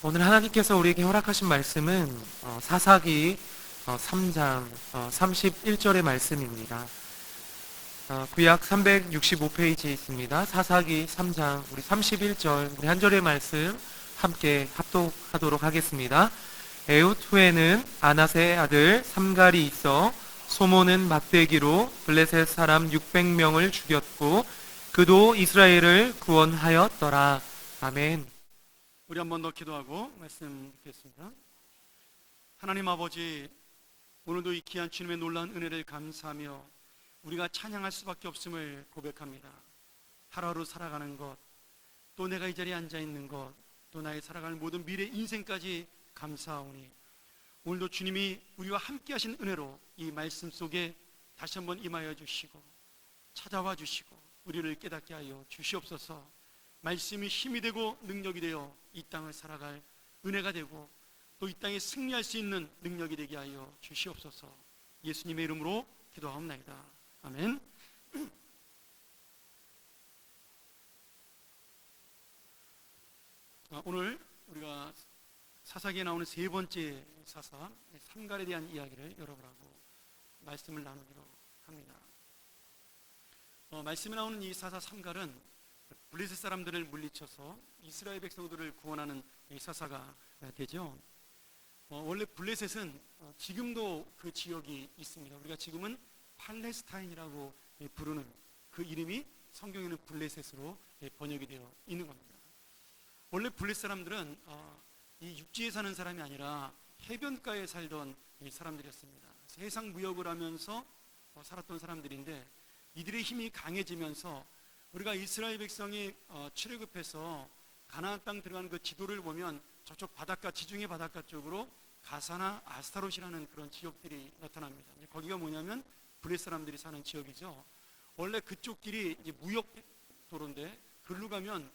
오늘 하나님께서 우리에게 허락하신 말씀은 사사기 3장 31절의 말씀입니다. 구약 365페이지에 있습니다. 사사기 3장 우리 31절 우리 한 절의 말씀 함께 합독하도록 하겠습니다. 에훗 후에는 아낫의 아들 삼갈이 있어 소모는 막대기로 블레셋 사람 600명을 죽였고 그도 이스라엘을 구원하였더라. 아멘. 우리 한 번 더 기도하고 말씀 듣겠습니다. 하나님 아버지, 오늘도 이 귀한 주님의 놀라운 은혜를 감사하며 우리가 찬양할 수밖에 없음을 고백합니다. 하루하루 살아가는 것, 또 내가 이 자리에 앉아있는 것, 또 나의 살아가는 모든 미래 인생까지 감사하오니 오늘도 주님이 우리와 함께 하신 은혜로 이 말씀 속에 다시 한번 임하여 주시고 찾아와 주시고 우리를 깨닫게 하여 주시옵소서. 말씀이 힘이 되고 능력이 되어 이 땅을 살아갈 은혜가 되고 또 이 땅에 승리할 수 있는 능력이 되게 하여 주시옵소서. 예수님의 이름으로 기도하옵나이다. 아멘. 오늘 우리가 사사기에 나오는 세 번째 사사 삼갈에 대한 이야기를 여러분하고 말씀을 나누기로 합니다. 말씀에 나오는 이 사사 삼갈은 블레셋 사람들을 물리쳐서 이스라엘 백성들을 구원하는 사사가 되죠. 원래 블레셋은 지금도 그 지역이 있습니다. 우리가 지금은 팔레스타인이라고 부르는 그 이름이 성경에는 블레셋으로 번역이 되어 있는 겁니다. 원래 블레셋 사람들은 이 육지에 사는 사람이 아니라 해변가에 살던 사람들이었습니다. 해상 무역을 하면서 살았던 사람들인데 이들의 힘이 강해지면서 우리가 이스라엘 백성이 출애굽해서 가나안 땅 들어가는 그 지도를 보면 저쪽 바닷가, 지중해 바닷가 쪽으로 가사나 아스타롯이라는 그런 지역들이 나타납니다. 거기가 뭐냐면 블레셋 사람들이 사는 지역이죠. 원래 그쪽 길이 이제 무역 도로인데 글로 가면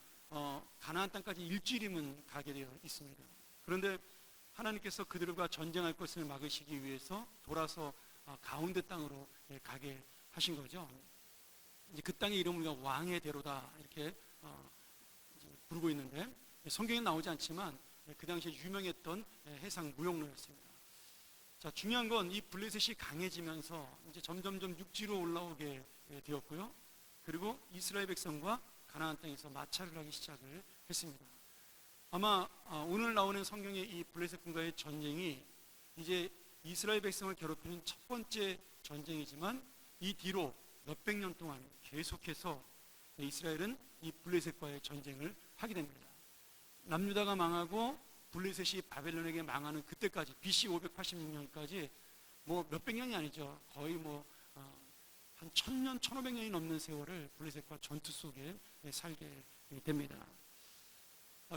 가나안 땅까지 일주일이면 가게 되어 있습니다. 그런데 하나님께서 그들과 전쟁할 것을 막으시기 위해서 돌아서 가운데 땅으로 가게 하신 거죠. 이제 그 땅의 이름을 우리가 왕의 대로다 이렇게 부르고 있는데 성경에 나오지 않지만 그 당시에 유명했던 해상 무역로였습니다. 자, 중요한 건 이 블레셋이 강해지면서 이제 점점점 육지로 올라오게 되었고요. 그리고 이스라엘 백성과 가나안 땅에서 마찰을 하기 시작을 했습니다. 아마 오늘 나오는 성경의 이 블레셋군과의 전쟁이 이제 이스라엘 백성을 괴롭히는 첫 번째 전쟁이지만 이 뒤로 몇백 년 동안 계속해서 이스라엘은 이 블레셋과의 전쟁을 하게 됩니다. 남유다가 망하고 블레셋이 바벨론에게 망하는 그때까지 BC 586년까지 뭐 몇백 년이 아니죠. 거의 한 1000년, 1500년이 넘는 세월을 블레셋과 전투 속에 살게 됩니다.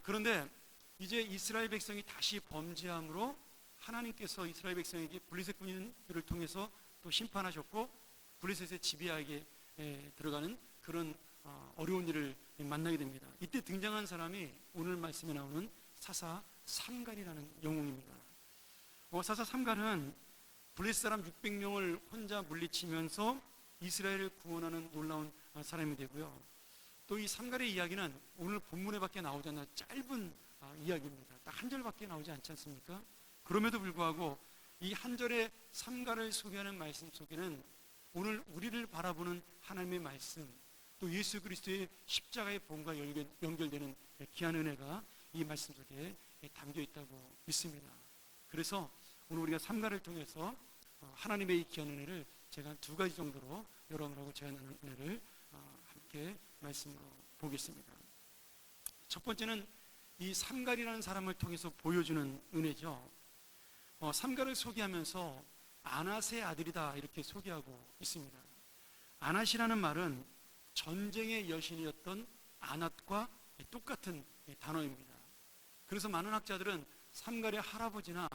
그런데 이제 이스라엘 백성이 다시 범죄함으로 하나님께서 이스라엘 백성에게 블레셋 군인들을 통해서 또 심판하셨고 블레셋의 지배하게 들어가는 그런 어려운 일을 만나게 됩니다. 이때 등장한 사람이 오늘 말씀에 나오는 사사 삼갈이라는 영웅입니다. 사사 삼갈은 블레셋 사람 600명을 혼자 물리치면서 이스라엘을 구원하는 놀라운 사람이 되고요. 또 이 삼갈의 이야기는 오늘 본문에 밖에 나오지 않는 짧은 이야기입니다. 딱 한 절밖에 나오지 않지 않습니까? 그럼에도 불구하고 이 한 절의 삼갈을 소개하는 말씀 속에는 오늘 우리를 바라보는 하나님의 말씀, 또 예수 그리스도의 십자가의 본과 연결되는 귀한 은혜가 이 말씀 속에 담겨 있다고 믿습니다. 그래서 오늘 우리가 삼갈을 통해서 하나님의 이 귀한 은혜를 제가 두 가지 정도로 여러분하고 제안하는 은혜를 함께 말씀으로 보겠습니다. 첫 번째는 이 삼갈이라는 사람을 통해서 보여주는 은혜죠. 삼갈을 소개하면서 아낫의 아들이다 이렇게 소개하고 있습니다. 아낫이라는 말은 전쟁의 여신이었던 아낫과 똑같은 단어입니다. 그래서 많은 학자들은 삼갈의 할아버지나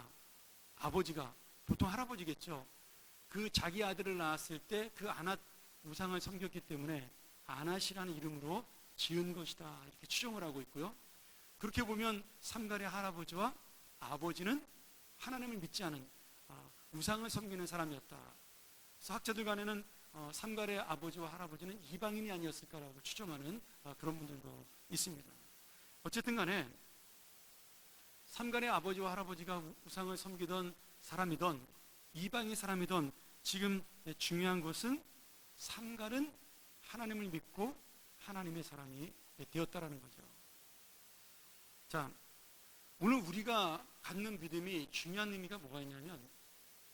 아버지가, 보통 할아버지겠죠, 그 자기 아들을 낳았을 때 그 아낫 우상을 섬겼기 때문에 아낫이라는 이름으로 지은 것이다 이렇게 추정을 하고 있고요. 그렇게 보면 삼갈의 할아버지와 아버지는 하나님을 믿지 않은 우상을 섬기는 사람이었다. 그래서 학자들 간에는 삼갈의 아버지와 할아버지는 이방인이 아니었을까라고 추정하는 그런 분들도 있습니다. 어쨌든 간에 삼간의 아버지와 할아버지가 우상을 섬기던 사람이던 이방의 사람이던 지금 중요한 것은 삼간은 하나님을 믿고 하나님의 사람이 되었다라는 거죠. 자, 오늘 우리가 갖는 믿음이 중요한 의미가 뭐가 있냐면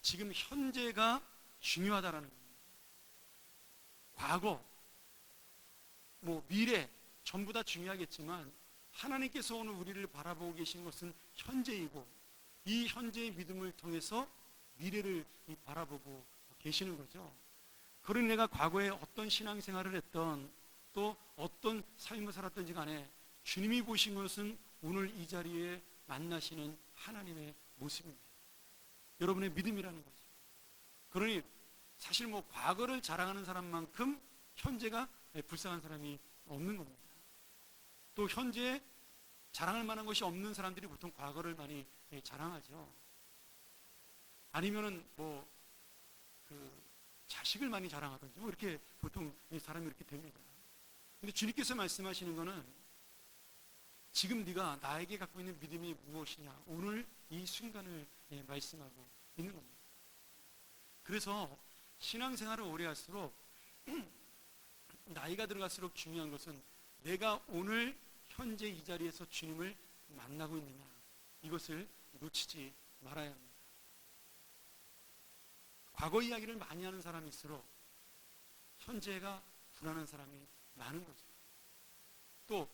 지금 현재가 중요하다라는 겁니다. 과거, 미래 전부 다 중요하겠지만 하나님께서 오늘 우리를 바라보고 계신 것은 현재이고 이 현재의 믿음을 통해서 미래를 바라보고 계시는 거죠. 그러니 내가 과거에 어떤 신앙생활을 했던 또 어떤 삶을 살았던지 간에 주님이 보신 것은 오늘 이 자리에 만나시는 하나님의 모습입니다. 여러분의 믿음이라는 거죠. 그러니 사실 과거를 자랑하는 사람만큼 현재가 불쌍한 사람이 없는 겁니다. 또 현재에 자랑할 만한 것이 없는 사람들이 보통 과거를 많이 자랑하죠. 아니면은 자식을 많이 자랑하든지 이렇게 보통 사람이 이렇게 됩니다. 근데 주님께서 말씀하시는 거는 지금 네가 나에게 갖고 있는 믿음이 무엇이냐, 오늘 이 순간을 말씀하고 있는 겁니다. 그래서 신앙생활을 오래 할수록 나이가 들어갈수록 중요한 것은 내가 오늘 현재 이 자리에서 주님을 만나고 있느냐, 이것을 놓치지 말아야 합니다. 과거 이야기를 많이 하는 사람일수록 현재가 불안한 사람이 많은 거죠. 또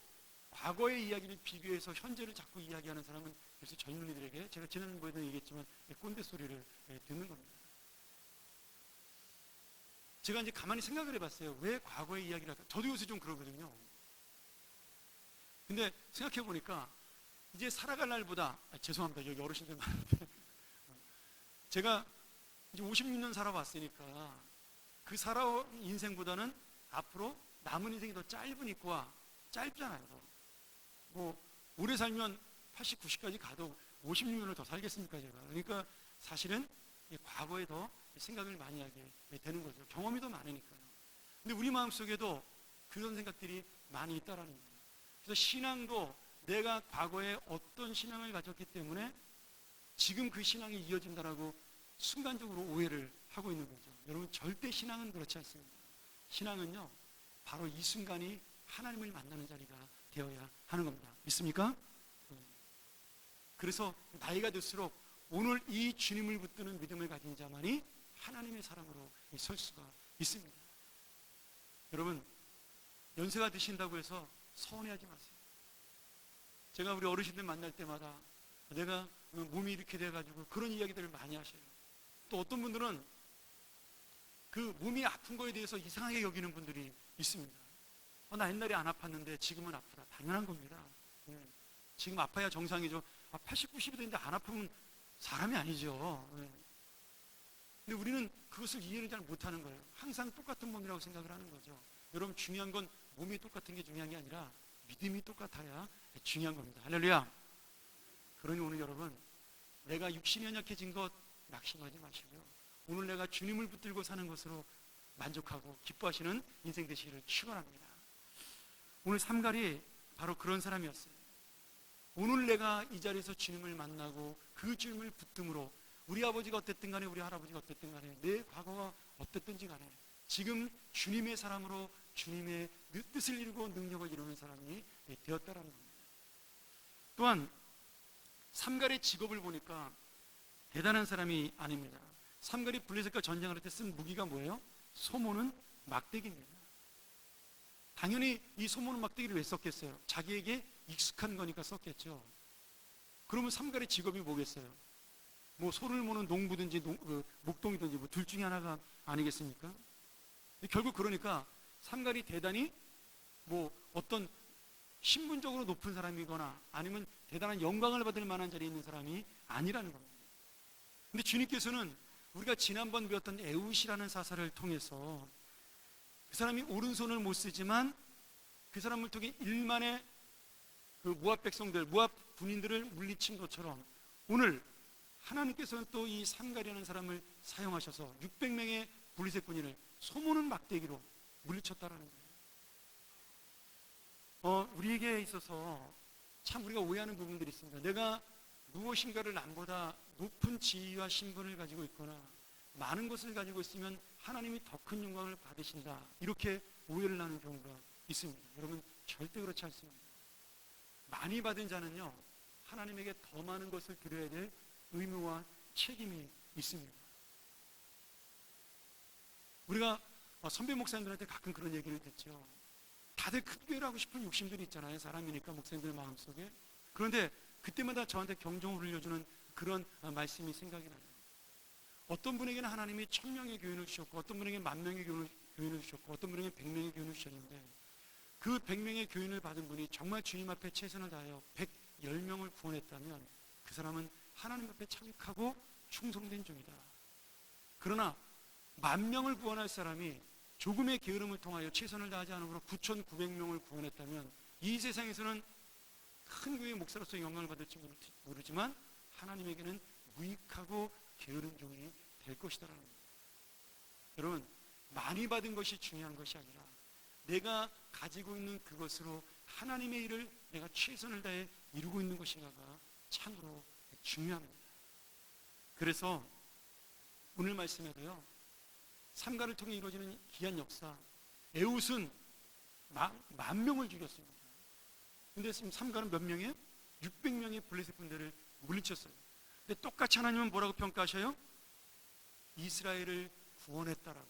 과거의 이야기를 비교해서 현재를 자꾸 이야기하는 사람은 그래서 젊은이들에게 제가 지난번에도 얘기했지만 꼰대 소리를 듣는 겁니다. 제가 이제 가만히 생각을 해봤어요. 왜 과거의 이야기를 할까? 저도 요새 좀 그러거든요. 근데 생각해 보니까 이제 살아갈 날보다 죄송합니다. 여기 어르신들 많은데 제가 이제 56년 살아왔으니까 그 살아온 인생보다는 앞으로 남은 인생이 더 짧으니까 짧잖아요. 오래 살면 80, 90까지 가도 56년을 더 살겠습니까 제가. 그러니까 사실은 과거에 더 생각을 많이 하게 되는 거죠. 경험이 더 많으니까요. 근데 우리 마음속에도 그런 생각들이 많이 있다라는 거예요. 그래서 신앙도 내가 과거에 어떤 신앙을 가졌기 때문에 지금 그 신앙이 이어진다라고 순간적으로 오해를 하고 있는 거죠. 여러분 절대 신앙은 그렇지 않습니다. 신앙은요 바로 이 순간이 하나님을 만나는 자리가 되어야 하는 겁니다. 믿습니까? 그래서 나이가 들수록 오늘 이 주님을 붙드는 믿음을 가진 자만이 하나님의 사람으로 설 수가 있습니다. 여러분 연세가 드신다고 해서 서운해하지 마세요. 제가 우리 어르신들 만날 때마다 내가 몸이 이렇게 돼가지고 그런 이야기들을 많이 하셔요. 또 어떤 분들은 그 몸이 아픈 거에 대해서 이상하게 여기는 분들이 있습니다. 나 옛날에 안 아팠는데 지금은 아프다. 당연한 겁니다. 지금 아파야 정상이죠. 80, 90이 됐는데 안 아프면 사람이 아니죠. 근데 우리는 그것을 이해를 잘 못하는 거예요. 항상 똑같은 몸이라고 생각을 하는 거죠. 여러분 중요한 건 몸이 똑같은 게 중요한 게 아니라 믿음이 똑같아야 중요한 겁니다. 할렐루야. 그러니 오늘 여러분 내가 육신이 연약해진 것 낙심하지 마시고요. 오늘 내가 주님을 붙들고 사는 것으로 만족하고 기뻐하시는 인생 되시기를 축원합니다. 오늘 삼갈이 바로 그런 사람이었어요. 오늘 내가 이 자리에서 주님을 만나고 그 주님을 붙듦으로 우리 아버지가 어땠든 간에 우리 할아버지가 어땠든 간에 내 과거가 어땠든지 간에 지금 주님의 사람으로 주님의 뜻을 이루고 능력을 이루는 사람이 되었다라는 겁니다. 또한 삼갈의 직업을 보니까 대단한 사람이 아닙니다. 삼갈이 블레셋과 전쟁을 할 때 쓴 무기가 뭐예요? 소모는 막대기입니다. 당연히 이 소모는 막대기를 왜 썼겠어요? 자기에게 익숙한 거니까 썼겠죠. 그러면 삼갈의 직업이 뭐겠어요? 소를 모는 농부든지 목동이든지 둘 중에 하나가 아니겠습니까? 결국 그러니까 삼갈이 대단히 어떤 신분적으로 높은 사람이거나 아니면 대단한 영광을 받을 만한 자리에 있는 사람이 아니라는 겁니다. 근데 주님께서는 우리가 지난번 배웠던 에훗이라는 사사를 통해서 그 사람이 오른손을 못 쓰지만 그 사람을 통해 1만의 그 모압 백성들, 모압 군인들을 물리친 것처럼 오늘 하나님께서는 또 이 삼갈이라는 사람을 사용하셔서 600명의 블레셋 군인을 소모는 막대기로 물리쳤다라는 거예요. 우리에게 있어서 참 우리가 오해하는 부분들이 있습니다. 내가 무엇인가를 남보다 높은 지위와 신분을 가지고 있거나 많은 것을 가지고 있으면 하나님이 더 큰 영광을 받으신다, 이렇게 오해를 하는 경우가 있습니다. 여러분, 절대 그렇지 않습니다. 많이 받은 자는요, 하나님에게 더 많은 것을 드려야 될 의무와 책임이 있습니다. 우리가 선배 목사님들한테 가끔 그런 얘기를 듣죠. 다들 큰 교회를 하고 싶은 욕심들이 있잖아요. 사람이니까, 목사님들 마음속에. 그런데 그때마다 저한테 경종을 울려주는 그런 말씀이 생각이 나요. 어떤 분에게는 하나님이 1000명의 교인을 주셨고, 어떤 분에게는 10,000명의 교인을 주셨고, 어떤 분에게는 100명의 교인을 주셨는데, 그 100명의 교인을 받은 분이 정말 주님 앞에 최선을 다하여 110명을 구원했다면 그 사람은 하나님 앞에 참익하고 충성된 종이다. 그러나 10,000명을 구원할 사람이 조금의 게으름을 통하여 최선을 다하지 않으므로 9,900명을 구원했다면 이 세상에서는 큰 교회의 목사로서 영광을 받을지 모르지만 하나님에게는 무익하고 게으른 종이 될 것이다라는 겁니다. 여러분, 많이 받은 것이 중요한 것이 아니라 내가 가지고 있는 그것으로 하나님의 일을 내가 최선을 다해 이루고 있는 것인가가 참으로 중요합니다. 그래서 오늘 말씀에도요, 삼가를 통해 이루어지는 귀한 역사, 에웃은 10,000명을 죽였습니다. 근데 지금 삼가는 몇 명이에요? 600명의 블레셋 군대를 물리쳤어요. 근데 똑같이 하나님은 뭐라고 평가하셔요? 이스라엘을 구원했다라고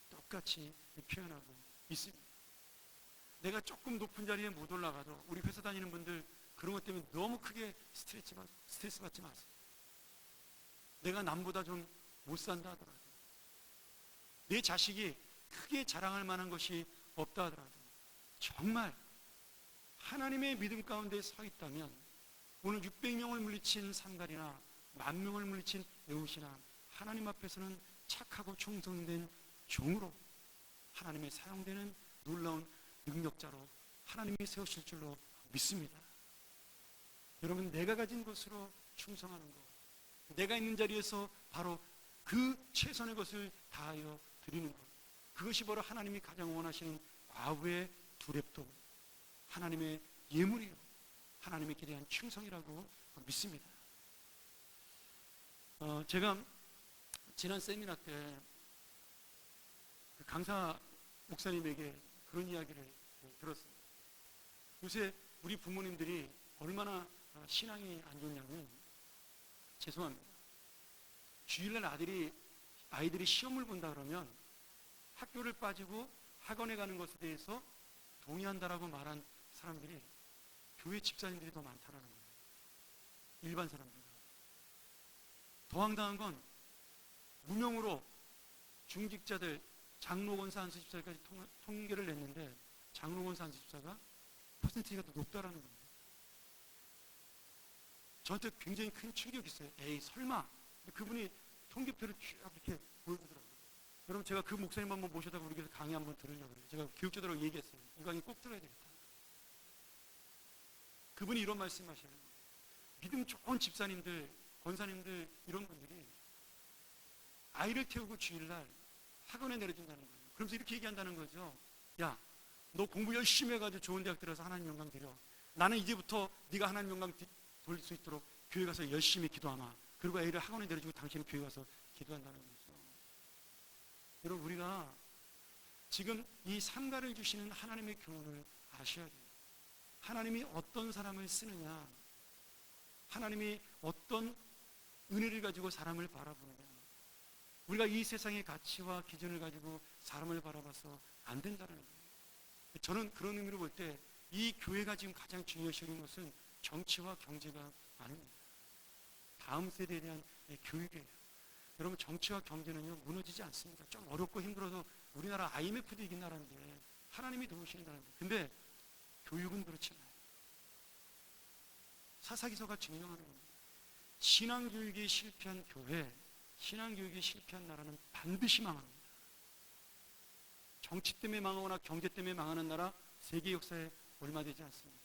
똑같이 표현하고 있습니다. 내가 조금 높은 자리에 못 올라가도 우리 회사 다니는 분들 그런 것 때문에 너무 크게 스트레스 받지 마세요. 내가 남보다 좀 못 산다 하더라도, 내 자식이 크게 자랑할 만한 것이 없다 하더라도, 정말 하나님의 믿음 가운데 서 있다면 오늘 600명을 물리친 삼갈이나 10,000명을 물리친 에웃이나 하나님 앞에서는 착하고 충성된 종으로 하나님의 사용되는 놀라운 능력자로 하나님이 세우실 줄로 믿습니다. 여러분, 내가 가진 것으로 충성하는 것, 내가 있는 자리에서 바로 그 최선의 것을 다하여 드리는 것, 그것이 바로 하나님이 가장 원하시는 과부의 두렵도 하나님의 예물이요, 하나님께 대한 충성이라고 믿습니다. 제가 지난 세미나 때 그 강사 목사님에게 그런 이야기를 들었습니다. 요새 우리 부모님들이 얼마나 신앙이 안 좋냐면, 죄송합니다, 주일날 아이들이 시험을 본다 그러면 학교를 빠지고 학원에 가는 것에 대해서 동의한다라고 말한 사람들이 교회 집사님들이 더 많다는 거예요. 일반 사람들. 더 황당한 건 무명으로 중직자들, 장로, 권사, 안수 집사까지 통계를 냈는데 장로, 권사, 안수 집사가 퍼센티지가 더 높다라는 겁니다. 저한테 굉장히 큰 충격이 있어요. 에이, 설마. 그분이 통계표를 쭉 이렇게 보여주더라고요. 여러분, 제가 그 목사님 한번 모셔다가 우리 교회에서 강의 한번 들으려고 그래요. 제가 교육자들하고 얘기했어요. 이 강의 꼭 들어야 되겠다. 그분이 이런 말씀하셔요. 믿음 좋은 집사님들, 권사님들, 이런 분들이 아이를 태우고 주일날 학원에 내려준다는 거예요. 그러면서 이렇게 얘기한다는 거죠. 야, 너 공부 열심히 해가지고 좋은 대학 들어서 하나님 영광 드려. 나는 이제부터 네가 하나님 영광 돌릴 수 있도록 교회 가서 열심히 기도하마. 그리고 애를 학원에 내려주고 당신은 교회 가서 기도한다는 거죠. 여러분, 우리가 지금 이 삼가를 주시는 하나님의 교훈을 아셔야 돼요. 하나님이 어떤 사람을 쓰느냐, 하나님이 어떤 은혜를 가지고 사람을 바라보느냐, 우리가 이 세상의 가치와 기준을 가지고 사람을 바라봐서 안 된다는 거예요. 저는 그런 의미로 볼 때 이 교회가 지금 가장 중요시 여기는 것은 정치와 경제가 아닙니다. 다음 세대에 대한 교육이에요. 여러분, 정치와 경제는요, 무너지지 않습니다. 좀 어렵고 힘들어도 우리나라 IMF도 이긴 나라인데 하나님이 도우시는 나라인데, 근데 교육은 그렇지 않아요. 사사기서가 증명하는 겁니다. 신앙교육이 실패한 교회, 신앙교육이 실패한 나라는 반드시 망합니다. 정치 때문에 망하거나 경제 때문에 망하는 나라 세계 역사에 얼마 되지 않습니다.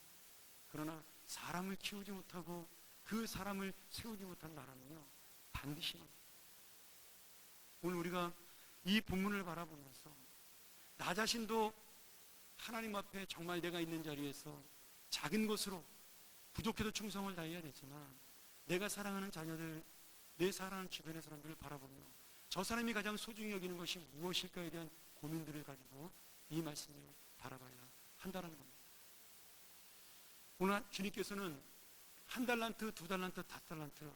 그러나 사람을 키우지 못하고 그 사람을 세우지 못한 나라는요, 반드시 망합니다. 오늘 우리가 이 본문을 바라보면서 나 자신도 하나님 앞에 정말 내가 있는 자리에서 작은 것으로 부족해도 충성을 다해야 되지만, 내가 사랑하는 자녀들, 내 사랑하는 주변의 사람들을 바라보며 저 사람이 가장 소중히 여기는 것이 무엇일까에 대한 고민들을 가지고 이 말씀을 바라봐야 한다는 겁니다. 오늘 주님께서는 한 달란트, 두 달란트, 다 달란트,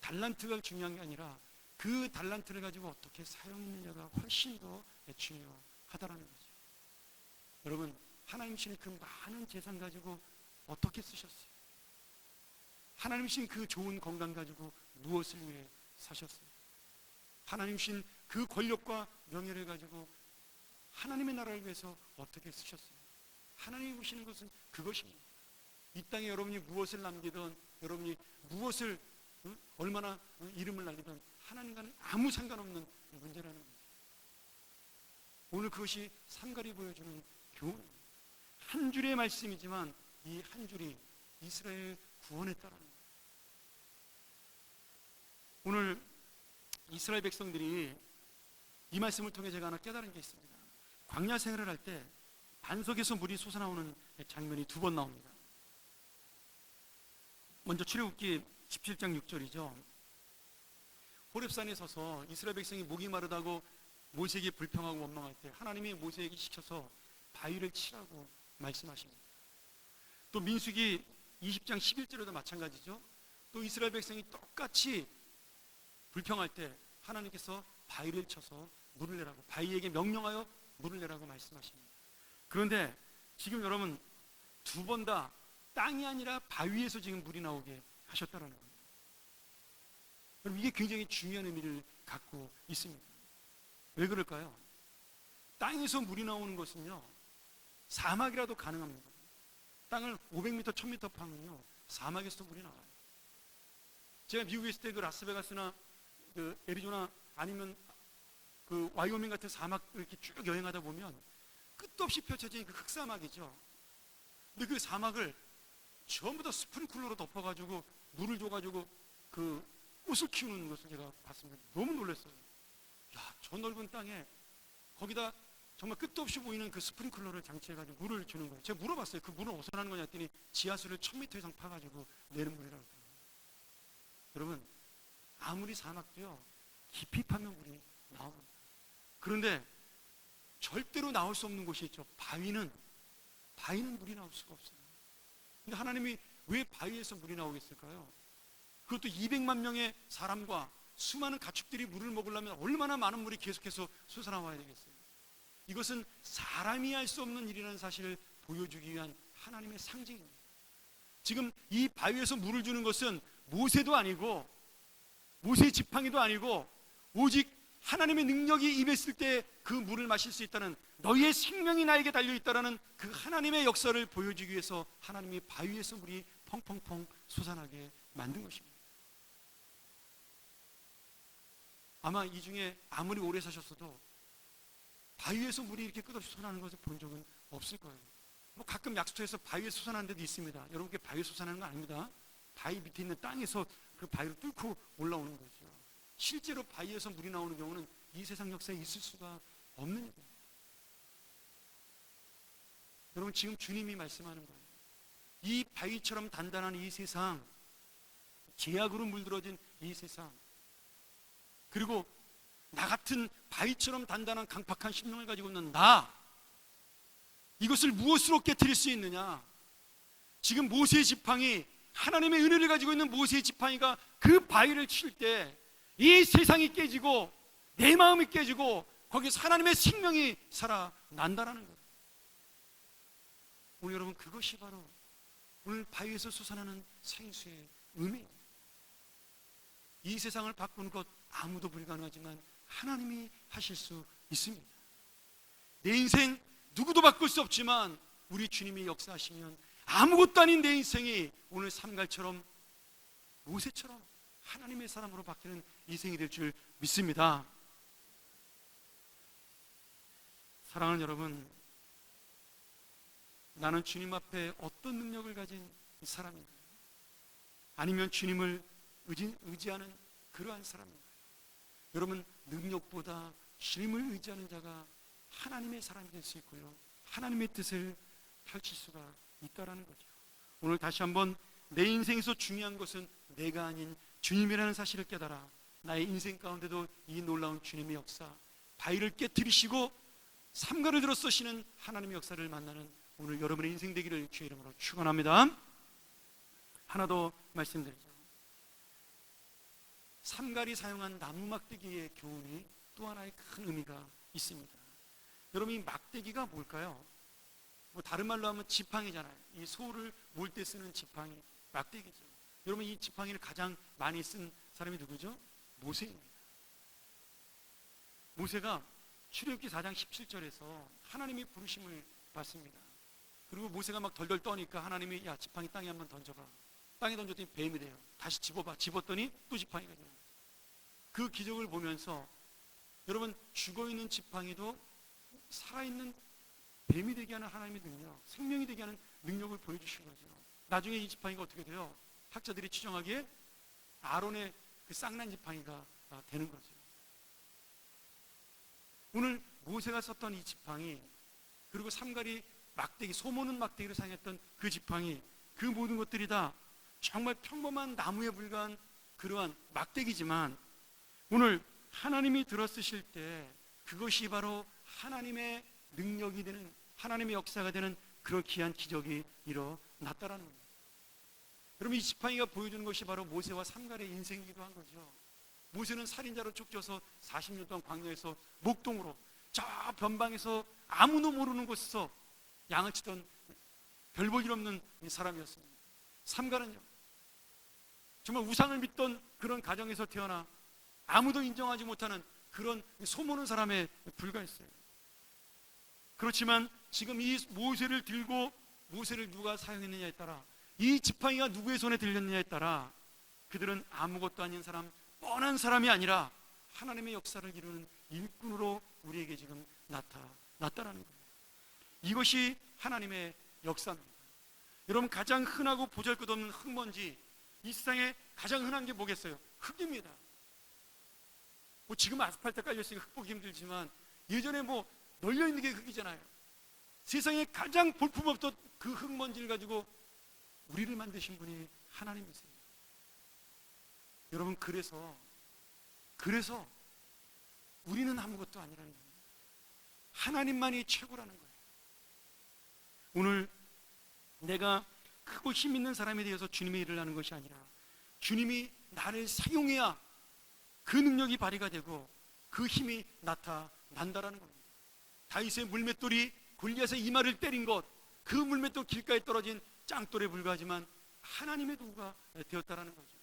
달란트가 중요한 게 아니라 그 달란트를 가지고 어떻게 사용했느냐가 훨씬 더 중요하다라는 거죠. 여러분, 하나님 주신 그 많은 재산 가지고 어떻게 쓰셨어요? 하나님 주신 그 좋은 건강 가지고 무엇을 위해 사셨어요? 하나님 주신 그 권력과 명예를 가지고 하나님의 나라를 위해서 어떻게 쓰셨어요? 하나님이 보시는 것은 그것입니다. 이 땅에 여러분이 무엇을 남기든, 여러분이 무엇을 얼마나 이름을 날리든 하나님과는 아무 상관없는 문제라는 거죠. 오늘 그것이 삼갈이 보여주는 교훈입니다. 한 줄의 말씀이지만 이 한 줄이 이스라엘 구원했다라는 거예요. 오늘 이스라엘 백성들이 이 말씀을 통해 제가 하나 깨달은 게 있습니다. 광야 생활을 할 때 반석에서 물이 솟아나오는 장면이 두 번 나옵니다. 먼저 출애굽기 17장 6절이죠. 호렙산에 서서 이스라엘 백성이 목이 마르다고 모세에게 불평하고 원망할 때 하나님이 모세에게 시켜서 바위를 치라고 말씀하십니다. 또 민수기 20장 11절에도 마찬가지죠. 또 이스라엘 백성이 똑같이 불평할 때 하나님께서 바위를 쳐서 물을 내라고, 바위에게 명령하여 물을 내라고 말씀하십니다. 그런데 지금 여러분 두 번 다 땅이 아니라 바위에서 지금 물이 나오게 하셨다는 거예요. 여러분, 이게 굉장히 중요한 의미를 갖고 있습니다. 왜 그럴까요? 땅에서 물이 나오는 것은요, 사막이라도 가능합니다. 땅을 500m, 1000m 파면요, 사막에서 물이 나와요. 제가 미국에 있을 때 그 라스베가스나 그 애리조나 아니면 그 와이오밍 같은 사막 이렇게 쭉 여행하다 보면 끝도 없이 펼쳐진 그 흑사막이죠. 근데 그 사막을 전부 다 스프링클러로 덮어가지고 물을 줘가지고 그 꽃을 키우는 것을 제가 봤습니다. 너무 놀랐어요. 야, 저 넓은 땅에 거기다 정말 끝도 없이 보이는 그 스프링클러를 장치해가지고 물을 주는 거예요. 제가 물어봤어요. 그 물은 어디서 나는 거냐 했더니 지하수를 1000m 이상 파가지고 내는 물이라고 했어요. 여러분, 아무리 사막도요, 깊이 파면 물이 나옵니다. 그런데 절대로 나올 수 없는 곳이 있죠. 바위는 물이 나올 수가 없어요. 근데 하나님이 왜 바위에서 물이 나오겠을까요? 그것도 200만 명의 사람과 수많은 가축들이 물을 먹으려면 얼마나 많은 물이 계속해서 솟아나와야 되겠어요. 이것은 사람이 할 수 없는 일이라는 사실을 보여주기 위한 하나님의 상징입니다. 지금 이 바위에서 물을 주는 것은 모세도 아니고 모세의 지팡이도 아니고 오직 하나님의 능력이 임했을 때 그 물을 마실 수 있다는, 너희의 생명이 나에게 달려있다는 그 하나님의 역사를 보여주기 위해서 하나님이 바위에서 물이 펑펑펑 솟아나게 만든 것입니다. 아마 이 중에 아무리 오래 사셨어도 바위에서 물이 이렇게 끝없이 솟아나는 것을 본 적은 없을 거예요. 뭐 가끔 약수터에서 바위에서 솟아나는 데도 있습니다. 여러분께 바위에서 솟아나는 거 아닙니다. 바위 밑에 있는 땅에서 그 바위를 뚫고 올라오는 거죠. 실제로 바위에서 물이 나오는 경우는 이 세상 역사에 있을 수가 없는 일이에요. 여러분, 지금 주님이 말씀하는 거예요. 이 바위처럼 단단한 이 세상, 죄악으로 물들어진 이 세상, 그리고 나 같은 바위처럼 단단한 강팍한 심령을 가지고 있는 나, 이것을 무엇으로 깨트릴 수 있느냐? 지금 모세의 지팡이, 하나님의 은혜를 가지고 있는 모세의 지팡이가 그 바위를 칠 때 이 세상이 깨지고 내 마음이 깨지고 거기서 하나님의 생명이 살아난다라는 거예요. 오늘 여러분, 그것이 바로 오늘 바위에서 솟아나는 생수의 의미입니다. 이 세상을 바꾸는 것 아무도 불가능하지만 하나님이 하실 수 있습니다. 내 인생 누구도 바꿀 수 없지만 우리 주님이 역사하시면 아무것도 아닌 내 인생이 오늘 삼갈처럼 모세처럼 하나님의 사람으로 바뀌는 인생이 될 줄 믿습니다. 사랑하는 여러분, 나는 주님 앞에 어떤 능력을 가진 사람인가요? 아니면 주님을 의지하는 그러한 사람인가요? 여러분, 능력보다 주님을 의지하는 자가 하나님의 사람이 될 수 있고요, 하나님의 뜻을 펼칠 수가 있다라는 거죠. 오늘 다시 한번 내 인생에서 중요한 것은 내가 아닌 주님이라는 사실을 깨달아 나의 인생 가운데도 이 놀라운 주님의 역사, 바위를 깨뜨리시고 삼가를 들어 쓰시는 하나님의 역사를 만나는 오늘 여러분의 인생 되기를 주의 이름으로 축원합니다. 하나 더 말씀드리죠. 삼갈이 사용한 나무 막대기의 교훈이 또 하나의 큰 의미가 있습니다. 여러분, 이 막대기가 뭘까요? 뭐 다른 말로 하면 지팡이잖아요. 이 소를 몰 때 쓰는 지팡이, 막대기죠. 여러분, 이 지팡이를 가장 많이 쓴 사람이 누구죠? 모세입니다. 모세가 출애굽기 4장 17절에서 하나님이 부르심을 받습니다. 그리고 모세가 막 덜덜 떠니까 하나님이 야, 지팡이 땅에 한번 던져봐. 땅에 던졌더니 뱀이 돼요. 다시 집어봐. 집었더니 또 지팡이가 돼요. 그 기적을 보면서 여러분, 죽어있는 지팡이도 살아있는 뱀이 되게 하는 하나님의 능력, 생명이 되게 하는 능력을 보여주신 거죠. 나중에 이 지팡이가 어떻게 돼요? 학자들이 추정하기에 아론의 그 쌍난 지팡이가 되는 거죠. 오늘 모세가 썼던 이 지팡이, 그리고 삼갈이 막대기, 소모는 막대기를 사용했던 그 지팡이, 그 모든 것들이 다 정말 평범한 나무에 불과한 그러한 막대기지만 오늘 하나님이 들어 쓰실 때 그것이 바로 하나님의 능력이 되는, 하나님의 역사가 되는 그런 귀한 기적이 일어났다라는 겁니다. 여러분, 이 지팡이가 보여주는 것이 바로 모세와 삼갈의 인생이기도 한 거죠. 모세는 살인자로 쫓겨서 40년 동안 광야에서 목동으로 저 변방에서 아무도 모르는 곳에서 양을 치던 별 볼 일 없는 사람이었습니다. 삼갈은요, 정말 우상을 믿던 그런 가정에서 태어나 아무도 인정하지 못하는 그런 소모는 사람에 불과했어요. 그렇지만 지금 이 모세를 들고, 모세를 누가 사용했느냐에 따라, 이 지팡이가 누구의 손에 들렸느냐에 따라 그들은 아무것도 아닌 사람, 뻔한 사람이 아니라 하나님의 역사를 이루는 일꾼으로 우리에게 지금 나타나는 거예요. 이것이 하나님의 역사입니다. 여러분, 가장 흔하고 보잘것없는 흙먼지, 이 세상에 가장 흔한 게 뭐겠어요? 흙입니다. 뭐 지금 아스팔트 깔려있으니까 흙 보기 힘들지만 예전에 뭐 널려있는 게 흙이잖아요. 세상에 가장 볼품없던 그 흙먼지를 가지고 우리를 만드신 분이 하나님이세요. 여러분, 그래서 우리는 아무것도 아니라는 거예요. 하나님만이 최고라는 거예요. 오늘 내가 크고 힘 있는 사람에 대해서 주님의 일을 하는 것이 아니라 주님이 나를 사용해야 그 능력이 발휘가 되고 그 힘이 나타난다라는 겁니다. 다윗의 물맷돌이 골리앗의 이마를 때린 것, 그 물맷돌 길가에 떨어진 짱돌에 불과하지만 하나님의 도구가 되었다라는 거죠.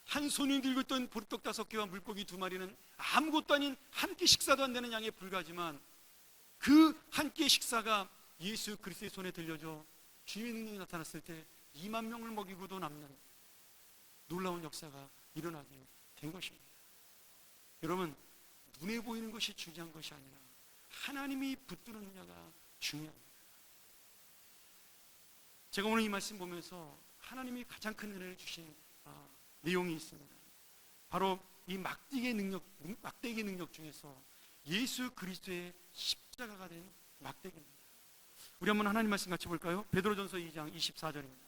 한 손이 들고 있던 보리떡 5개와 물고기 2마리는 아무것도 아닌 한 끼 식사도 안 되는 양에 불과하지만 그 한 끼의 식사가 예수 그리스도의 손에 들려져 주님의 능력이 나타났을 때 2만 명을 먹이고도 남는 놀라운 역사가 일어나게 된 것입니다. 여러분, 눈에 보이는 것이 중요한 것이 아니라 하나님이 붙드는 분야가 중요합니다. 제가 오늘 이 말씀 보면서 하나님이 가장 큰 은혜를 주신 내용이 있습니다. 바로 이 막대기의 능력 중에서 예수 그리스도의 십자가가 된 막대기입니다. 우리 한번 하나님 말씀 같이 볼까요? 베드로전서 2장 24절입니다.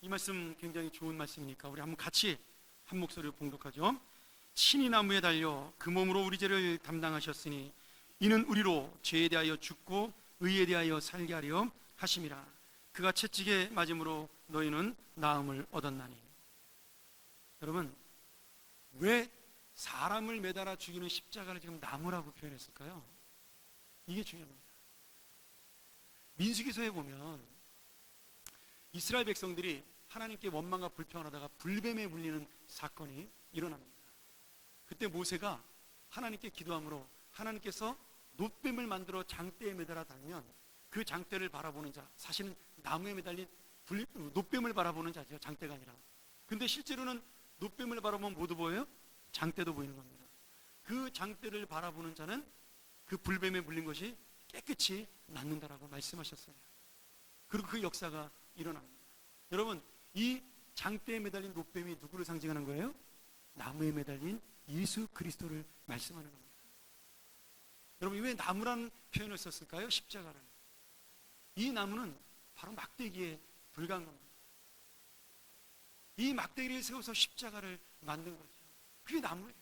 이 말씀 굉장히 좋은 말씀이니까 우리 한번 같이 한 목소리로 봉독하죠. 친히 나무에 달려 그 몸으로 우리 죄를 담당하셨으니 이는 우리로 죄에 대하여 죽고 의에 대하여 살게 하려 하심이라. 그가 채찍에 맞음으로 너희는 나음을 얻었나니. 여러분, 왜 사람을 매달아 죽이는 십자가를 지금 나무라고 표현했을까요? 이게 중요합니다. 민수기서에 보면 이스라엘 백성들이 하나님께 원망과 불평하다가 불뱀에 물리는 사건이 일어납니다. 그때 모세가 하나님께 기도함으로 하나님께서 놋뱀을 만들어 장대에 매달아 달면 그 장대를 바라보는 자, 사실은 나무에 매달린 놋뱀을 바라보는 자죠. 장대가 아니라. 근데 실제로는 놋뱀을 바라보면 뭐도 보여요? 장대도 보이는 겁니다. 그 장대를 바라보는 자는 그 불뱀에 물린 것이 깨끗이 낫는다라고 말씀하셨어요. 그리고 그 역사가 일어납니다. 여러분, 이 장대에 매달린 놋뱀이 누구를 상징하는 거예요? 나무에 매달린 예수 그리스도를 말씀하는 겁니다. 여러분, 왜 나무라는 표현을 썼을까요? 십자가를. 이 나무는 바로 막대기에 불과한 겁니다. 이 막대기를 세워서 십자가를 만든 거죠. 그게 나무예요.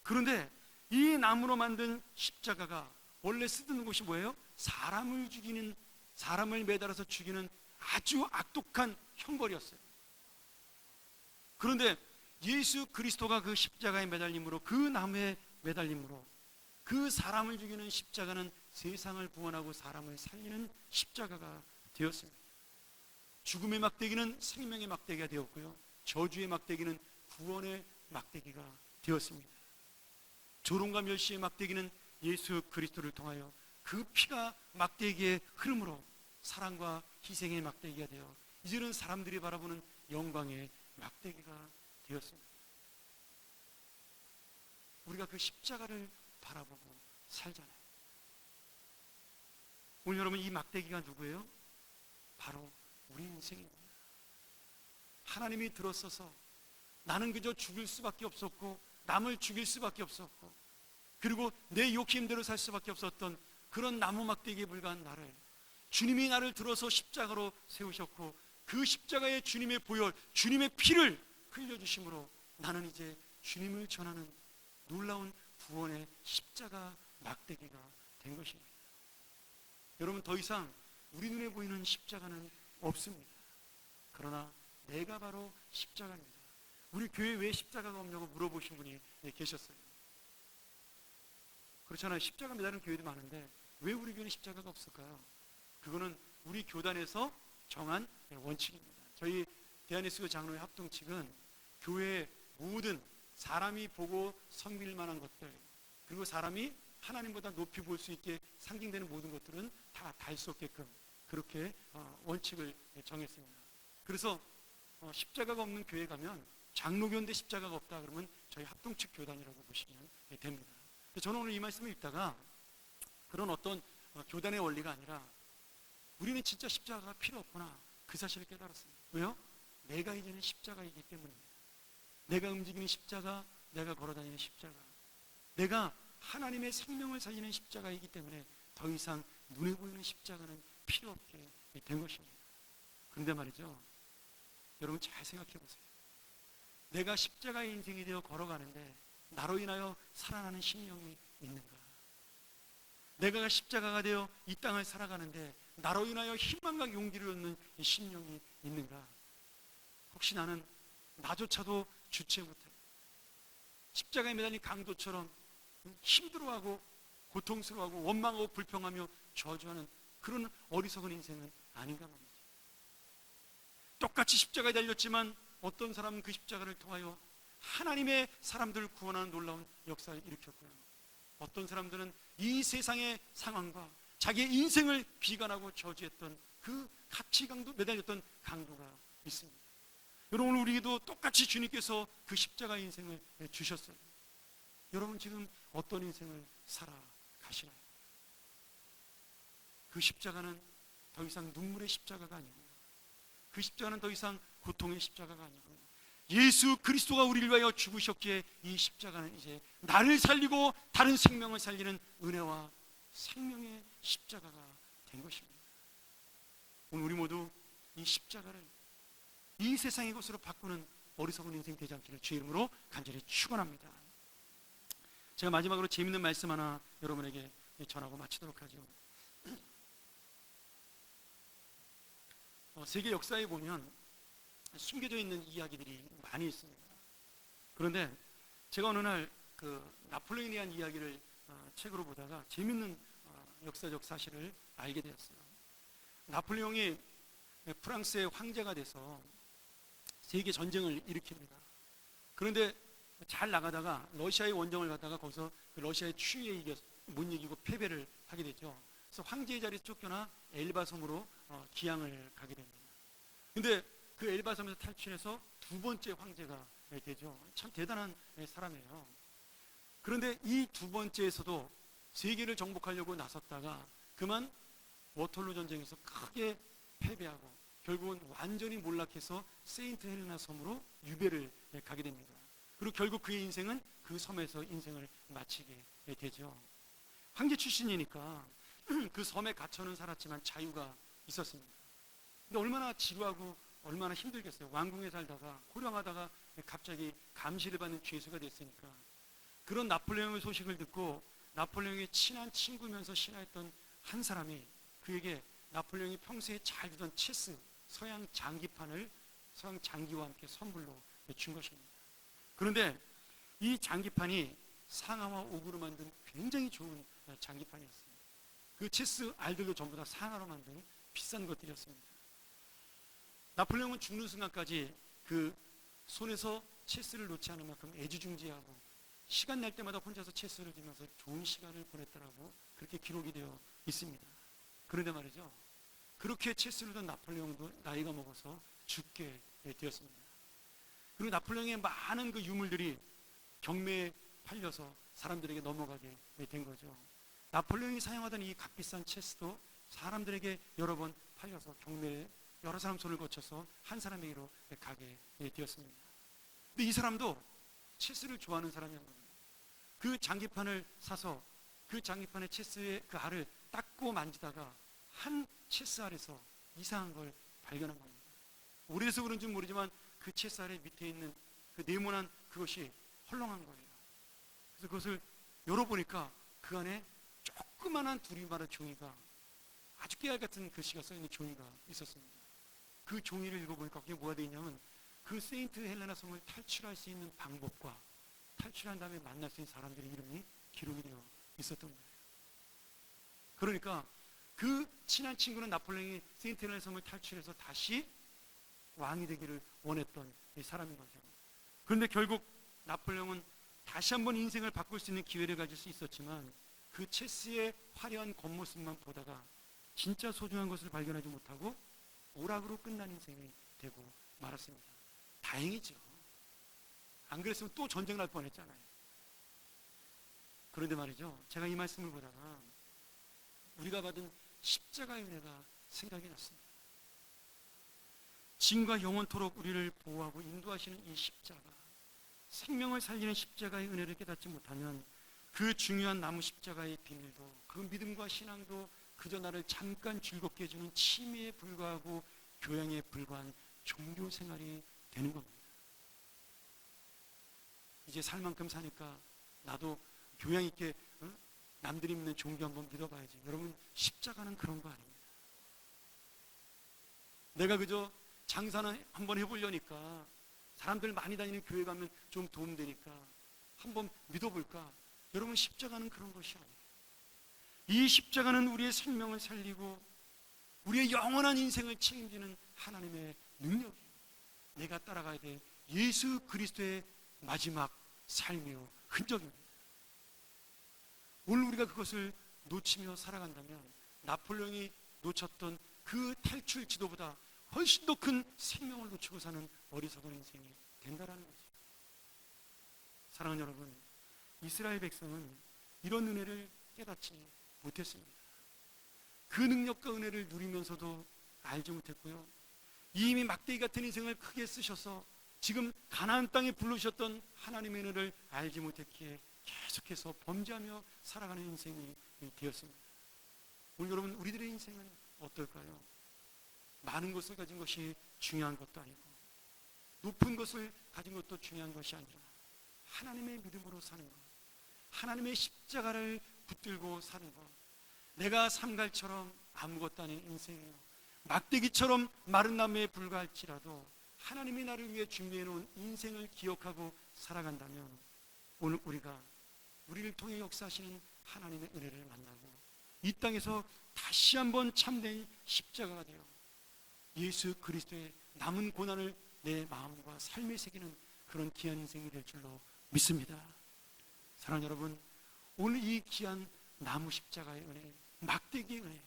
그런데 이 나무로 만든 십자가가 원래 쓰던 곳이 뭐예요? 사람을 매달아서 죽이는 아주 악독한 형벌이었어요. 그런데 예수 그리스도가 그 십자가에 매달림으로, 그 나무에 매달림으로, 그 사람을 죽이는 십자가는 세상을 구원하고 사람을 살리는 십자가가 되었습니다. 죽음의 막대기는 생명의 막대기가 되었고요, 저주의 막대기는 구원의 막대기가 되었습니다. 조롱과 멸시의 막대기는 예수 그리스도를 통하여 그 피가 막대기의 흐름으로 사랑과 희생의 막대기가 되어 이제는 사람들이 바라보는 영광의 막대기가 되었습니다. 우리가 그 십자가를 바라보고 살잖아요. 오늘 여러분, 이 막대기가 누구예요? 바로 우리 인생입니다. 하나님이 들어서서 나는 그저 죽일 수밖에 없었고, 남을 죽일 수밖에 없었고, 그리고 내 욕심대로 살 수밖에 없었던 그런 나무 막대기에 불과한 나를 주님이 나를 들어서 십자가로 세우셨고, 그 십자가에 주님의 보혈, 주님의 피를 흘려주심으로 나는 이제 주님을 전하는 놀라운 구원의 십자가 막대기가 된 것입니다. 여러분, 더 이상 우리 눈에 보이는 십자가는 없습니다. 그러나 내가 바로 십자가입니다. 우리 교회 왜 십자가가 없냐고 물어보신 분이 계셨어요. 그렇잖아요. 십자가 매달리는 교회도 많은데 왜 우리 교회는 십자가가 없을까요? 그거는 우리 교단에서 정한 원칙입니다. 저희 대한예수교 장로회 합동측은 교회의 모든 사람이 보고 섬길 만한 것들, 그리고 사람이 하나님보다 높이 볼 수 있게 상징되는 모든 것들은 다 달 수 없게끔 그렇게 원칙을 정했습니다. 그래서 십자가가 없는 교회 가면 장로교인데 십자가가 없다 그러면 저희 합동측 교단이라고 보시면 됩니다. 저는 오늘 이 말씀을 읽다가 그런 어떤 교단의 원리가 아니라 우리는 진짜 십자가가 필요 없구나, 그 사실을 깨달았습니다. 왜요? 내가 이제는 십자가이기 때문입니다. 내가 움직이는 십자가, 내가 걸어다니는 십자가, 내가 하나님의 생명을 살리는 십자가이기 때문에 더 이상 눈에 보이는 십자가는 필요 없게 된 것입니다. 그런데 말이죠, 여러분 잘 생각해 보세요. 내가 십자가의 인생이 되어 걸어가는데 나로 인하여 살아나는 심령이 있는가? 내가 십자가가 되어 이 땅을 살아가는데 나로 인하여 희망과 용기를 얻는 이 심령이 있는가? 혹시 나는 나조차도 주체 못해 십자가에 매달린 강도처럼 힘들어하고 고통스러워하고 원망하고 불평하며 저주하는 그런 어리석은 인생은 아닌가 말이죠. 똑같이 십자가에 달렸지만 어떤 사람은 그 십자가를 통하여 하나님의 사람들을 구원하는 놀라운 역사를 일으켰고요, 어떤 사람들은 이 세상의 상황과 자기의 인생을 비관하고 저주했던 그 가치강도 매달렸던 강도가 있습니다. 여러분, 우리도 똑같이 주님께서 그 십자가 인생을 주셨어요. 여러분 지금 어떤 인생을 살아가시나요? 그 십자가는 더 이상 눈물의 십자가가 아니고, 그 십자가는 더 이상 고통의 십자가가 아니고, 예수 그리스도가 우리를 위하여 죽으셨기에 이 십자가는 이제 나를 살리고 다른 생명을 살리는 은혜와 생명의 십자가가 된 것입니다. 오늘 우리 모두 이 십자가를 이 세상의 것으로 바꾸는 어리석은 인생 되지 않기를 주의 이름으로 간절히 축원합니다. 제가 마지막으로 재미있는 말씀 하나 여러분에게 전하고 마치도록 하죠. 세계 역사에 보면 숨겨져 있는 이야기들이 많이 있습니다. 그런데 제가 어느 날 그 나폴레옹에 대한 이야기를 책으로 보다가 재미있는 역사적 사실을 알게 되었어요. 나폴레옹이 프랑스의 황제가 돼서 세계 전쟁을 일으킵니다. 그런데 잘 나가다가 러시아의 원정을 갔다가 거기서 그 러시아의 추위에 못 이기고 패배를 하게 되죠. 그래서 황제의 자리에서 쫓겨나 엘바 섬으로 기양을 가게 됩니다. 근데 그 엘바 섬에서 탈출해서 두 번째 황제가 되죠. 참 대단한 사람이에요. 그런데 이 두 번째에서도 세계를 정복하려고 나섰다가 그만 워털루 전쟁에서 크게 패배하고 결국은 완전히 몰락해서 세인트 헬레나 섬으로 유배를 가게 됩니다. 그리고 결국 그의 인생은 그 섬에서 인생을 마치게 되죠. 황제 출신이니까 그 섬에 갇혀는 살았지만 자유가 있었습니다. 근데 얼마나 지루하고 얼마나 힘들겠어요. 왕궁에 살다가 호령하다가 갑자기 감시를 받는 죄수가 됐으니까. 그런 나폴레옹의 소식을 듣고 나폴레옹의 친한 친구면서 신하였던 한 사람이 그에게 나폴레옹이 평소에 잘 두던 체스 서양 장기판을 서양 장기와 함께 선물로 준 것입니다. 그런데 이 장기판이 상하와 옥으로 만든 굉장히 좋은 장기판이었습니다. 그 체스 알들도 전부 다 상하로 만든 비싼 것들이었습니다. 나폴레옹은 죽는 순간까지 그 손에서 체스를 놓지 않을 만큼 애지중지하고 시간 날 때마다 혼자서 체스를 두면서 좋은 시간을 보냈다라고 그렇게 기록이 되어 있습니다. 그런데 말이죠, 그렇게 체스를 둔 나폴레옹도 나이가 먹어서 죽게 되었습니다. 그리고 나폴레옹의 많은 그 유물들이 경매에 팔려서 사람들에게 넘어가게 된 거죠. 나폴레옹이 사용하던 이 값비싼 체스도 사람들에게 여러 번 팔려서 경매에 여러 사람 손을 거쳐서 한 사람에게로 가게 되었습니다. 근데 이 사람도 체스를 좋아하는 사람이었습니다. 그 장기판을 사서 그 장기판의 체스의 그 알을 닦고 만지다가 한 체스 알에서 이상한 걸 발견한 겁니다. 오래돼서 그런지 모르지만 그 체스 알의 밑에 있는 그 네모난 그것이 헐렁한 거예요. 그래서 그것을 열어보니까 그 안에 조그만한 두리마리 종이가, 아주 깨알 같은 글씨가 써있는 종이가 있었습니다. 그 종이를 읽어보니까 그게 뭐가 되어 있냐면 그 세인트 헬레나 섬을 탈출할 수 있는 방법과 탈출한 다음에 만날 수 있는 사람들의 이름이 기록이 되어 있었던 거예요. 그러니까 그 친한 친구는 나폴레옹이 세인트 헬레나 섬을 탈출해서 다시 왕이 되기를 원했던 사람인 거죠. 그런데 결국 나폴레옹은 다시 한번 인생을 바꿀 수 있는 기회를 가질 수 있었지만 그 체스의 화려한 겉모습만 보다가 진짜 소중한 것을 발견하지 못하고 오락으로 끝난 인생이 되고 말았습니다. 다행이죠. 안 그랬으면 또 전쟁 날 뻔했잖아요. 그런데 말이죠, 제가 이 말씀을 보다가 우리가 받은 십자가의 은혜가 생각이 났습니다. 진과 영원토록 우리를 보호하고 인도하시는 이 십자가, 생명을 살리는 십자가의 은혜를 깨닫지 못하면 그 중요한 나무 십자가의 비밀도, 그 믿음과 신앙도 그저 나를 잠깐 즐겁게 해주는 취미에 불과하고 교양에 불과한 종교 생활이 되는 겁니다. 이제 살 만큼 사니까 나도 교양 있게 남들이 믿는 종교 한번 믿어봐야지. 여러분, 십자가는 그런 거 아닙니다. 내가 그저 장사는 한번 해보려니까, 사람들 많이 다니는 교회 가면 좀 도움되니까 한번 믿어볼까? 여러분, 십자가는 그런 것이 아니에요. 이 십자가는 우리의 생명을 살리고 우리의 영원한 인생을 책임지는 하나님의 능력이에요. 내가 따라가야 될 예수 그리스도의 마지막 삶이요 흔적입니다. 오늘 우리가 그것을 놓치며 살아간다면 나폴레옹이 놓쳤던 그 탈출 지도보다 훨씬 더 큰 생명을 놓치고 사는 어리석은 인생이 된다라는 거죠. 사랑하는 여러분, 이스라엘 백성은 이런 은혜를 깨닫지 못했습니다. 그 능력과 은혜를 누리면서도 알지 못했고요, 이미 막대기 같은 인생을 크게 쓰셔서 지금 가나안 땅에 부르셨던 하나님의 은혜를 알지 못했기에 계속해서 범죄하며 살아가는 인생이 되었습니다. 오늘 여러분, 우리들의 인생은 어떨까요? 많은 것을 가진 것이 중요한 것도 아니고 높은 것을 가진 것도 중요한 것이 아니라 하나님의 믿음으로 사는 것, 하나님의 십자가를 붙들고 사는 것, 내가 삼갈처럼 아무것도 아닌 인생이요 막대기처럼 마른 나무에 불과할지라도 하나님이 나를 위해 준비해 놓은 인생을 기억하고 살아간다면 오늘 우리를 통해 역사하시는 하나님의 은혜를 만나고 이 땅에서 다시 한번 참된 십자가가 되어 예수 그리스도의 남은 고난을 내 마음과 삶에 새기는 그런 귀한 인생이 될 줄로 믿습니다. 사랑하는 여러분, 오늘 이 귀한 나무 십자가의 은혜, 막대기의 은혜,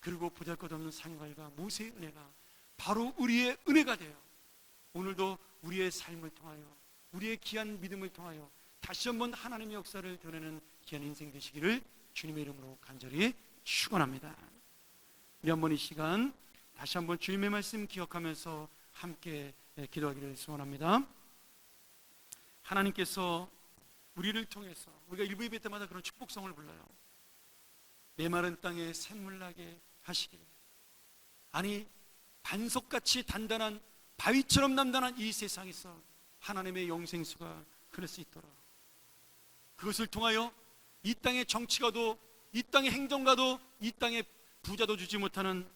그리고 보잘것없는 상갈과 모세의 은혜가 바로 우리의 은혜가 되어 오늘도 우리의 삶을 통하여 우리의 귀한 믿음을 통하여 다시 한번 하나님의 역사를 드러내는 귀한 인생 되시기를 주님의 이름으로 간절히 축원합니다. 우리 한번 이 시간 다시 한번 주님의 말씀 기억하면서 함께 기도하기를 소원합니다. 하나님께서 우리를 통해서, 우리가 일부 예배 때마다 그런 축복성을 불러요. 메마른 땅에 샘물 나게 하시길. 아니, 반석같이 단단한, 바위처럼 단단한 이 세상에서 하나님의 영생수가 흐를 수 있도록, 그것을 통하여 이 땅의 정치가도, 이 땅의 행정가도, 이 땅의 부자도 주지 못하는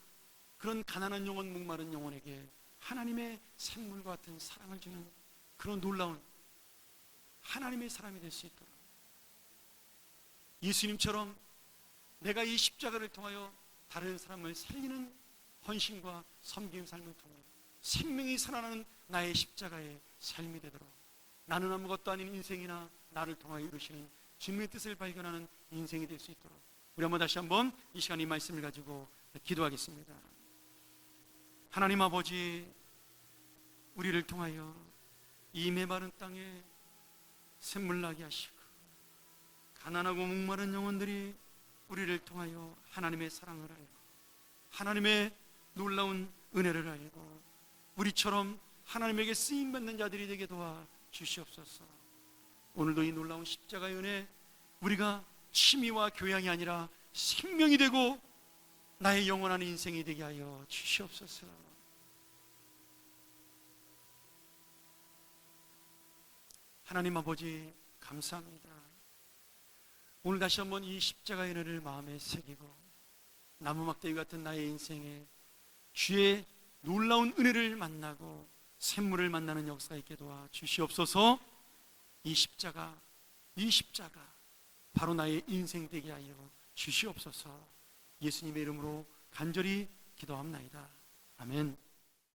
그런 가난한 영혼, 목마른 영혼에게 하나님의 샘물과 같은 사랑을 주는 그런 놀라운 하나님의 사람이 될 수 있도록, 예수님처럼 내가 이 십자가를 통하여 다른 사람을 살리는 헌신과 섬김 삶을 통해 생명이 살아나는 나의 십자가의 삶이 되도록, 나는 아무것도 아닌 인생이나 나를 통하여 이루시는 주님의 뜻을 발견하는 인생이 될 수 있도록, 우리 한번 다시 한번 이 시간 이 말씀을 가지고 기도하겠습니다. 하나님 아버지, 우리를 통하여 이 메마른 땅에 샘물 나게 하시고, 가난하고 목마른 영혼들이 우리를 통하여 하나님의 사랑을 알고 하나님의 놀라운 은혜를 알고 우리처럼 하나님에게 쓰임받는 자들이 되게 도와 주시옵소서. 오늘도 이 놀라운 십자가의 은혜, 우리가 취미와 교양이 아니라 생명이 되고 나의 영원한 인생이 되게 하여 주시옵소서. 하나님 아버지, 감사합니다. 오늘 다시 한번 이 십자가의 은혜를 마음에 새기고 나무 막대기 같은 나의 인생에 주의 놀라운 은혜를 만나고 샘물을 만나는 역사가 있게 도와 주시옵소서. 이 십자가 바로 나의 인생 되게 하여 주시옵소서. 예수님의 이름으로 간절히 기도합나이다. 아멘.